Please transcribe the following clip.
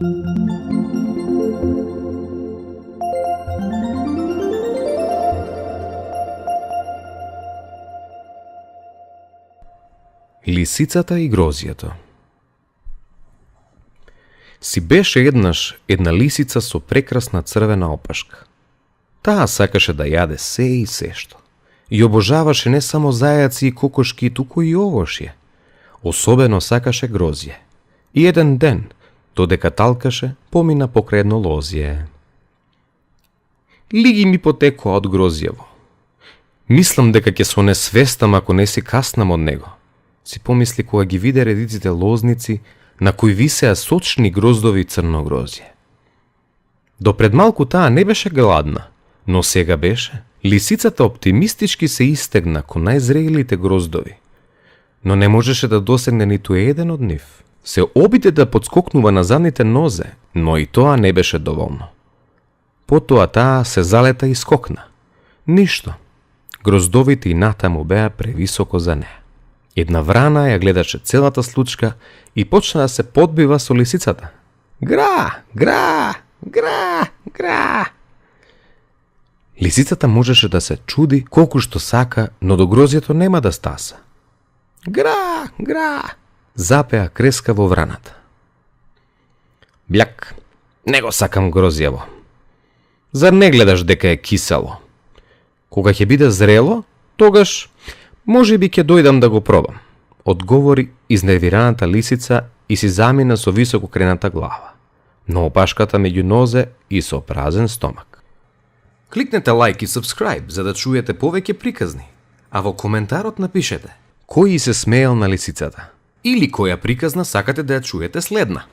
Лисицата и грозјето. Си беше еднаш една лисица со прекрасна црвена опашка. Таа сакаше да јаде се и сешто. И обожаваше не само зајаци и кокошки, туку и овошје. Особено сакаше грозје. И еден ден, додека талкаше, помина покрај едно лозје. Лиги ми потекоа од грозјево. Мислам дека ќе се онесвестам ако не си каснам од него, си помисли кога ги виде редиците лозници на кои висеа сочни гроздови и црно грозје. До пред малку таа не беше гладна, но сега беше. Лисицата оптимистички се истегна кон најзрелите гроздови, но не можеше да досегне ниту еден од нив. Се обиде да подскокнува на задните нозе, но и тоа не беше доволно. Потоа таа се залета и скокна. Ништо. Гроздовите и натаму беа превисоко за неа. Една врана ја гледаше целата случка и почна да се подбива со лисицата. Гра, гра, гра, гра. Лисицата можеше да се чуди колку што сака, но до грозјето нема да стаса. Гра, гра, запеа креска во враната. Бљак, не го сакам грозјево. Зар не гледаш дека е кисело? Кога ќе биде зрело, тогаш може би ќе дојдам да го пробам, одговори изнервираната лисица и си замина со високо крената глава, но опашката меѓу нозе и со празен стомак. Кликнете лайк и subscribe за да чуете повеќе приказни, а во коментарот напишете кој се смеел на лисицата или која приказна сакате да ја чуете следна.